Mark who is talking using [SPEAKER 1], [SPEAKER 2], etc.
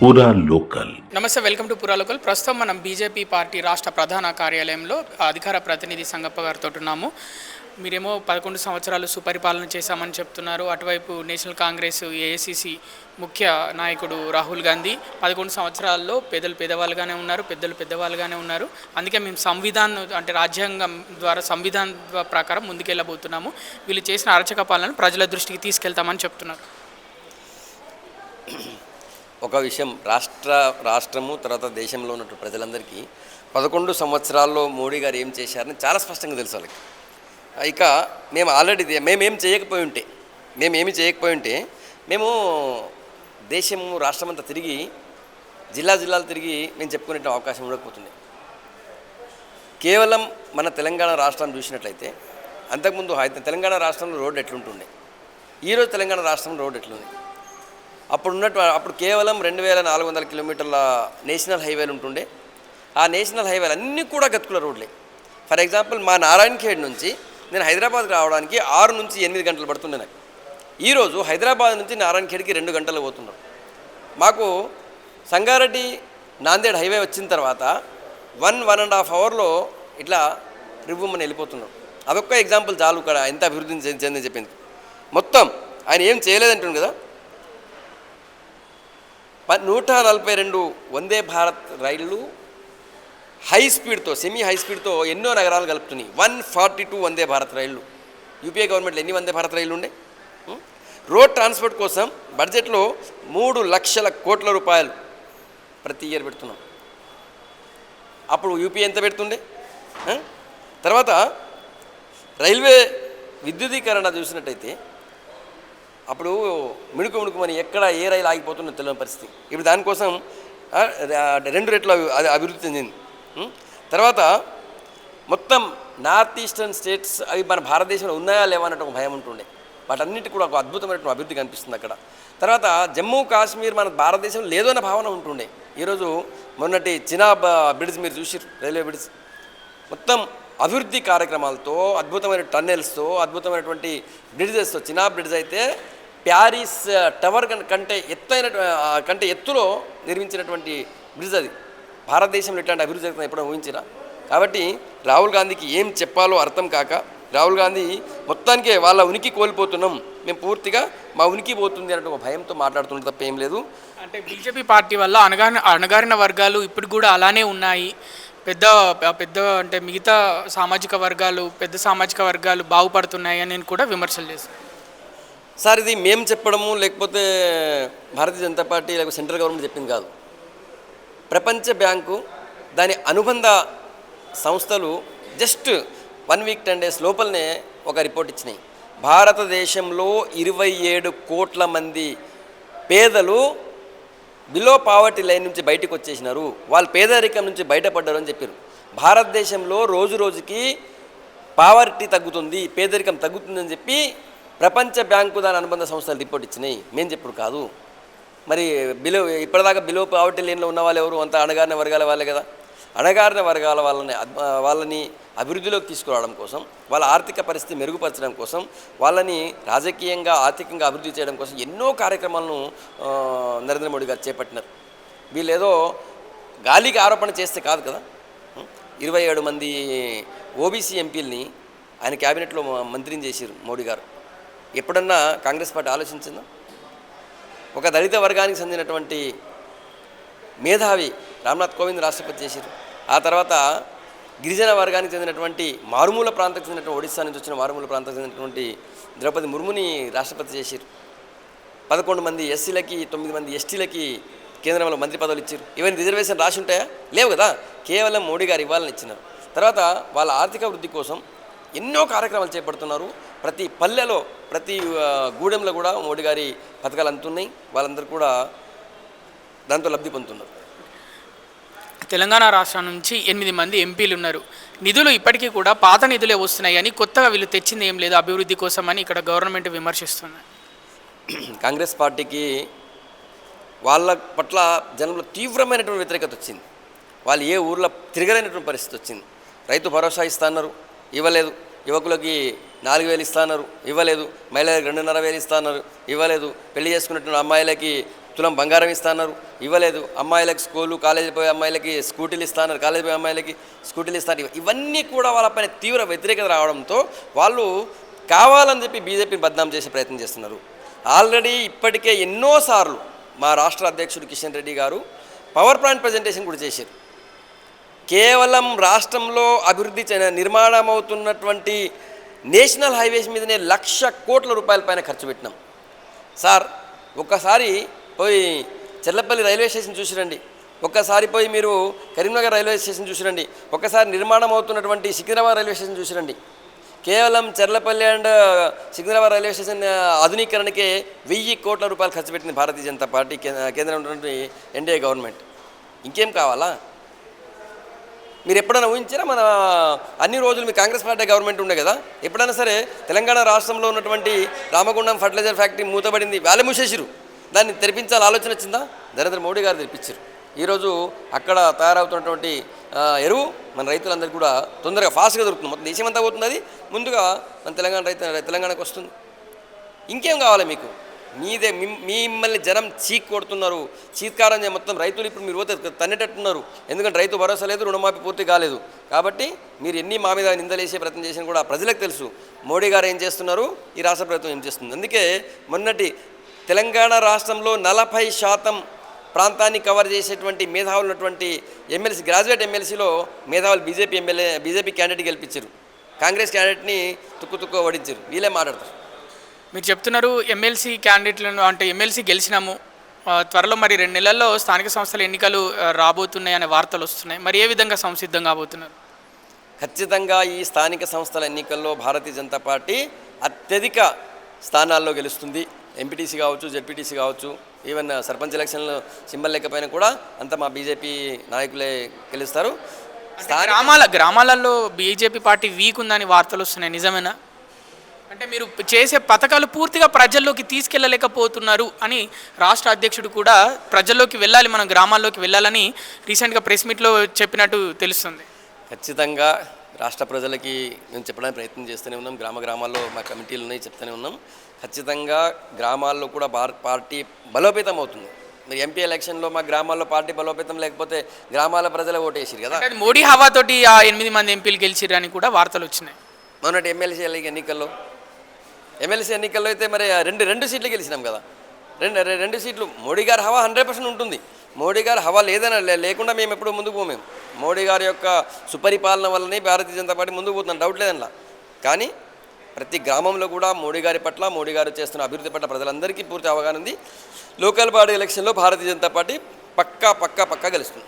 [SPEAKER 1] పూరా లోకల్.
[SPEAKER 2] నమస్తే, welcome to పూరా లోకల్. ప్రస్తుతం మనం బీజేపీ పార్టీ రాష్ట్ర ప్రధాన కార్యాలయంలో అధికార ప్రతినిధి సంగప్ప గారితో ఉన్నాము. మీరేమో 11 సంవత్సరాలు సుపరిపాలన చేశామని చెప్తున్నారు. అటువైపు నేషనల్ కాంగ్రెస్ ఏఐసిసి ముఖ్య నాయకుడు రాహుల్ గాంధీ 11 సంవత్సరాల్లో పేదవాళ్ళుగానే ఉన్నారు, పెద్దవాళ్ళుగానే ఉన్నారు. అందుకే మేము రాజ్యాంగం ద్వారా సంవిధానం ప్రకారం ముందుకెళ్ళబోతున్నాము. వీళ్ళు చేసిన అరచక పాలనను ప్రజల దృష్టికి తీసుకెళ్తామని చెప్తున్నారు.
[SPEAKER 3] ఒక విషయం రాష్ట్రము తర్వాత దేశంలో ఉన్నటువంటి ప్రజలందరికీ 11 సంవత్సరాల్లో మోడీ గారు ఏం చేశారని చాలా స్పష్టంగా తెలుసు వాళ్ళకి. ఇక మేము ఆల్రెడీ మేమేమి చేయకపోయి ఉంటే మేము దేశము రాష్ట్రమంతా తిరిగి జిల్లాలు తిరిగి మేము చెప్పుకునే అవకాశం ఉండకపోతుంది. కేవలం మన తెలంగాణ రాష్ట్రాన్ని చూసినట్లయితే అంతకుముందు తెలంగాణ రాష్ట్రంలో రోడ్డు ఎట్లుంటుండే, ఈరోజు తెలంగాణ రాష్ట్రంలో రోడ్డు ఎట్లుంది. అప్పుడు కేవలం 2400 కిలోమీటర్ల నేషనల్ హైవేలు ఉంటుండే. ఆ నేషనల్ హైవేలు అన్నీ కూడా గతుకుల రోడ్లే. ఫర్ ఎగ్జాంపుల్ మా నారాయణఖేడ్ నుంచి నేను హైదరాబాద్కి రావడానికి 6 నుంచి 8 గంటలు పడుతుండే నాకు. ఈరోజు హైదరాబాద్ నుంచి నారాయణఖేడ్కి 2 గంటలు పోతున్నాం. మాకు సంగారెడ్డి నాందేడ్ హైవే వచ్చిన తర్వాత 1.5 అవర్లో ఇట్లా రివ్వుమని వెళ్ళిపోతున్నాం. అదొక్క ఎగ్జాంపుల్ చాలు ఇక్కడ ఎంత అభివృద్ధి చెందని చెప్పింది. మొత్తం ఆయన ఏం చేయలేదంటుంది కదా. 142 వందే భారత్ రైళ్లు సెమీ హై స్పీడ్తో ఎన్నో నగరాలు కలుపుతున్నాయి. 142 వందే భారత్ రైళ్లు. యూపీఏ గవర్నమెంట్లో ఎన్ని వందే భారత్ రైళ్లు ఉండే? రోడ్ ట్రాన్స్పోర్ట్ కోసం బడ్జెట్లో 3 లక్షల కోట్ల రూపాయలు ప్రతి ఇయర్ పెడుతున్నాం. అప్పుడు యూపీఏ ఎంత పెడుతుండే? తర్వాత రైల్వే విద్యుదీకరణ చూసినట్టయితే అప్పుడు మిణుకుమని ఎక్కడ ఏ రైలు ఆగిపోతుందో తెలియని పరిస్థితి. ఇప్పుడు దానికోసం 2 రెట్లు అభివృద్ధి చెందింది. తర్వాత మొత్తం నార్త్ ఈస్టర్న్ స్టేట్స్ అవి మన భారతదేశంలో ఉన్నాయా లేవా అన్నట్టు ఒక భయం ఉంటుండే. వాటన్నిటి కూడా ఒక అద్భుతమైనటువంటి అభివృద్ధి కనిపిస్తుంది అక్కడ. తర్వాత జమ్మూ కాశ్మీర్ మన భారతదేశంలో లేదో అన్న భావన ఉంటుండే. ఈరోజు మొన్నటి చినాబ్ బ్రిడ్జ్ మీరు చూసి, రైల్వే బ్రిడ్జ్ మొత్తం అభివృద్ధి కార్యక్రమాలతో, అద్భుతమైన టన్నెల్స్తో, అద్భుతమైనటువంటి బ్రిడ్జెస్తో. చినాబ్ బ్రిడ్జ్ అయితే ప్యారిస్ టవర్ కంటే ఎత్తులో నిర్మించినటువంటి బ్రిడ్జ్. అది భారతదేశంలో ఇట్లాంటి అభివృద్ధి జరుగుతుంది ఎప్పుడో ఊహించినా. కాబట్టి రాహుల్ గాంధీకి ఏం చెప్పాలో అర్థం కాక రాహుల్ గాంధీ మొత్తానికే వాళ్ళ ఉనికి కోల్పోతున్నాం, మేము పూర్తిగా మా ఉనికి పోతుంది అన్నట్టు ఒక భయంతో మాట్లాడుతున్నది తప్ప ఏం లేదు.
[SPEAKER 2] అంటే బీజేపీ పార్టీ వల్ల అణగారిన వర్గాలు ఇప్పుడు కూడా అలానే ఉన్నాయి. పెద్ద అంటే మిగతా పెద్ద సామాజిక వర్గాలు బాగుపడుతున్నాయి అని నేను కూడా విమర్శలు చేశాను.
[SPEAKER 3] సార్, ఇది మేము చెప్పడము లేకపోతే భారతీయ జనతా పార్టీ లేకపోతే సెంట్రల్ గవర్నమెంట్ చెప్పింది కాదు. ప్రపంచ బ్యాంకు దాని అనుబంధ సంస్థలు జస్ట్ 1 వీక్ 10 డేస్ లోపలనే ఒక రిపోర్ట్ ఇచ్చినాయి. భారతదేశంలో 27 కోట్ల మంది పేదలు బిలో పావర్టీ లైన్ నుంచి బయటకు వచ్చేసినారు, వాళ్ళు పేదరికం నుంచి బయటపడ్డారు అని చెప్పారు. భారతదేశంలో రోజు రోజుకి పావర్టీ తగ్గుతుంది, పేదరికం తగ్గుతుందని చెప్పి ప్రపంచ బ్యాంకు దాని అనుబంధ సంస్థలు రిపోర్ట్ ఇచ్చినాయి, మేము చెప్పుడు కాదు. మరి ఇప్పటిదాకా బిలో పావర్టీ లైన్లో ఉన్న వాళ్ళు ఎవరు? అంతా అణగారిన వర్గాల వాళ్ళే కదా. అణగారిన వర్గాల వాళ్ళని అభివృద్ధిలోకి తీసుకురావడం కోసం, వాళ్ళ ఆర్థిక పరిస్థితి మెరుగుపరచడం కోసం, వాళ్ళని రాజకీయంగా ఆర్థికంగా అభివృద్ధి చేయడం కోసం ఎన్నో కార్యక్రమాలను నరేంద్ర మోడీ గారు చేపట్టినారు. వీళ్ళేదో గాలికి ఆరోపణ చేస్తే కాదు కదా. 27 మంది ఓబీసీ ఎంపీలని ఆయన క్యాబినెట్లో మంత్రిని చేశారు మోడీ గారు. ఎప్పుడన్నా కాంగ్రెస్ పార్టీ ఆలోచించిందా? ఒక దళిత వర్గానికి చెందినటువంటి మేధావి రామ్నాథ్ కోవింద్ రాష్ట్రపతి చేశారు. ఆ తర్వాత గిరిజన వర్గానికి చెందినటువంటి మారుమూల ప్రాంతానికి చెందినటువంటి ఒడిశా నుంచి వచ్చిన మారుమూల ప్రాంతానికి చెందినటువంటి ద్రౌపది ముర్ముని రాష్ట్రపతి చేశారు. 11 మంది ఎస్సీలకి 9 మంది ఎస్టీలకి కేంద్రంలో మంత్రి పదవులు ఇచ్చారు. ఇవన్నీ రిజర్వేషన్ రాసి ఉంటాయా? లేవు కదా. కేవలం మోడీ గారు ఇవ్వాలని ఇచ్చినారు. తర్వాత వాళ్ళ ఆర్థిక వృద్ధి కోసం ఎన్నో కార్యక్రమాలు చేపడుతున్నారు. ప్రతి పల్లెలో ప్రతి గూడెంలో కూడా మోడీ గారి పథకాలు అందుతున్నాయి. వాళ్ళందరూ కూడా దాంతో లబ్ధి పొందుతున్నారు.
[SPEAKER 2] తెలంగాణ రాష్ట్రం నుంచి 8 మంది ఎంపీలు ఉన్నారు. నిధులు ఇప్పటికీ కూడా పాత నిధులే వస్తున్నాయి అని, కొత్తగా వీళ్ళు తెచ్చింది ఏం లేదు అభివృద్ధి కోసం అని ఇక్కడ గవర్నమెంట్ విమర్శిస్తుంది.
[SPEAKER 3] కాంగ్రెస్ పార్టీకి వాళ్ళ పట్ల జనంలో తీవ్రమైనటువంటి వ్యతిరేకత వచ్చింది. వాళ్ళు ఏ ఊర్లో తిరగలేనటువంటి పరిస్థితి వచ్చింది. రైతు భరోసా ఇస్తున్నారు, ఇవ్వలేదు. యువకులకి 4,000 ఇస్తున్నారు, ఇవ్వలేదు. మహిళలకు 2,500 ఇస్తున్నారు, ఇవ్వలేదు. పెళ్లి చేసుకున్నటువంటి అమ్మాయిలకి తులం బంగారం ఇస్తున్నారు, ఇవ్వలేదు. అమ్మాయిలకు స్కూలు కాలేజీ పోయే అమ్మాయిలకి స్కూటీలు ఇస్తున్నారు, కాలేజీ పోయే అమ్మాయిలకి స్కూటీలు ఇస్తారు. ఇవన్నీ కూడా వాళ్ళపైన తీవ్ర వ్యతిరేకత రావడంతో వాళ్ళు కావాలని చెప్పి బీజేపీని బద్నాం చేసే ప్రయత్నం చేస్తున్నారు. ఆల్రెడీ ఇప్పటికే ఎన్నోసార్లు మా రాష్ట్ర అధ్యక్షుడు కిషన్ రెడ్డి గారు పవర్ పాయింట్ ప్రజెంటేషన్ కూడా చేశారు. కేవలం రాష్ట్రంలో అభివృద్ధి నిర్మాణం అవుతున్నటువంటి నేషనల్ హైవేస్ మీదనే 1,00,00,000 కోట్ల రూపాయల పైన ఖర్చు పెట్టినాం. సార్ ఒక్కసారి పోయి చెర్లపల్లి రైల్వే స్టేషన్ చూసిరండి, ఒక్కసారి పోయి మీరు కరీంనగర్ రైల్వే స్టేషన్ చూసిరండి, ఒక్కసారి నిర్మాణం అవుతున్నటువంటి సికింద్రాబాద్ రైల్వే స్టేషన్ చూసిరండి. కేవలం Cherlapalli and Secunderabad railway station ఆధునీకరణకే 1,000 కోట్ల రూపాయలు ఖర్చు పెట్టింది భారతీయ జనతా పార్టీ కేంద్రంలో ఉన్నటువంటి ఎన్డీఏ గవర్నమెంట్. ఇంకేం కావాలా? మీరు ఎప్పుడైనా ఊహించారా? మన అన్ని రోజులు మీ కాంగ్రెస్ పార్టీ గవర్నమెంట్ ఉండే కదా, ఎప్పుడైనా సరే తెలంగాణ రాష్ట్రంలో ఉన్నటువంటి రామగుండం ఫర్టిలైజర్ ఫ్యాక్టరీ మూతబడింది, వాళ్ళే మూసేసిరు. దాన్ని తెరిపించాలని ఆలోచన వచ్చిందా? నరేంద్ర మోడీ గారు తెరిపించారు. ఈరోజు అక్కడ తయారవుతున్నటువంటి ఎరువు మన రైతులందరికీ కూడా తొందరగా ఫాస్ట్గా దొరుకుతుంది. మొత్తం దేశం అంతా పోతుంది, అది ముందుగా మన తెలంగాణకు వస్తుంది. ఇంకేం కావాలి మీకు? మిమ్మల్ని జనం చీక్ కొడుతున్నారు, చీత్కారం మొత్తం రైతులు ఇప్పుడు మీరు పోతే తన్నేటట్టున్నారు. ఎందుకంటే రైతు భరోసా లేదు, రుణమాఫీ పూర్తి కాలేదు. కాబట్టి మీరు ఎన్ని మా మీద నిందలేసే ప్రయత్నం చేసినా కూడా ప్రజలకు తెలుసు మోడీ గారు ఏం చేస్తున్నారు, ఈ రాష్ట్ర ప్రభుత్వం ఏం చేస్తుంది. అందుకే మొన్నటి తెలంగాణ రాష్ట్రంలో 40% ప్రాంతాన్ని కవర్ చేసేటువంటి మేధావులు ఉన్నటువంటి ఎమ్మెల్సీ, గ్రాడ్యుయేట్ ఎమ్మెల్సీలో మేధావులు బీజేపీ క్యాండిడేట్ గెలిపించారు, కాంగ్రెస్ క్యాండిడేట్ని తుక్కు ఓడించారు. వీళ్ళే మాట్లాడతారు.
[SPEAKER 2] మీరు చెప్తున్నారు ఎమ్మెల్సీ క్యాండిడేట్లను, అంటే ఎమ్మెల్సీ గెలిచినాము, త్వరలో మరి 2 నెలల్లో స్థానిక సంస్థల ఎన్నికలు రాబోతున్నాయి అనే వార్తలు వస్తున్నాయి. మరి ఏ విధంగా సంసిద్ధం కాబోతున్నారు?
[SPEAKER 3] ఖచ్చితంగా ఈ స్థానిక సంస్థల ఎన్నికల్లో భారతీయ జనతా పార్టీ అత్యధిక స్థానాల్లో గెలుస్తుంది. ఎంపీటీసీ కావచ్చు, జెడ్పీటీసీ కావచ్చు, ఈవెన్ సర్పంచ్ ఎలక్షన్లో సింబల్ లేకపోయినా కూడా అంతా మా బీజేపీ నాయకులే గెలుస్తారు.
[SPEAKER 2] గ్రామాలలో బీజేపీ పార్టీ వీక్ ఉందని వార్తలు వస్తున్నాయి, నిజమేనా? అంటే మీరు చేసే పథకాలు పూర్తిగా ప్రజల్లోకి తీసుకెళ్ళలేకపోతున్నారు అని రాష్ట్ర అధ్యక్షుడు కూడా ప్రజల్లోకి వెళ్ళాలి, మనం గ్రామాల్లోకి వెళ్ళాలని రీసెంట్గా ప్రెస్ మీట్లో చెప్పినట్టు తెలుస్తుంది.
[SPEAKER 3] ఖచ్చితంగా రాష్ట్ర ప్రజలకి మేము చెప్పడానికి ప్రయత్నం చేస్తూనే ఉన్నాం. గ్రామాల్లో మా కమిటీలు ఉన్నాయి, చెప్తూనే ఉన్నాం. ఖచ్చితంగా గ్రామాల్లో కూడా పార్టీ బలోపేతం అవుతుంది. మరి ఎంపీ ఎలక్షన్లో మా గ్రామాల్లో పార్టీ బలోపేతం లేకపోతే గ్రామాల ప్రజలే ఓటేసారు కదా.
[SPEAKER 2] మోడీ హవాతోటి ఆ 8 మంది ఎంపీలు గెలిచిరు అని కూడా వార్తలు వచ్చినాయి.
[SPEAKER 3] మొన్నటి ఎమ్మెల్సీ ఎన్నికల్లో అయితే మరి రెండు సీట్లు గెలిచినాం కదా. రెండు సీట్లు మోడీ గారి హవా 100% ఉంటుంది. మోడీ గారి హవా లేకుండా మేము ఎప్పుడు ముందుకు పోమేము. మోడీ గారి యొక్క సుపరిపాలన వల్లనే భారతీయ జనతా పార్టీ ముందుకు పోతున్నాం, డౌట్ లేదనలా. కానీ ప్రతి గ్రామంలో కూడా మోడీ గారి పట్ల, మోడీ గారు చేస్తున్న అభివృద్ధి పట్ల ప్రజలందరికీ పూర్తి అవగాహన ఉంది. లోకల్ బాడీ ఎలక్షన్లో భారతీయ జనతా పార్టీ పక్కా గెలుస్తుంది.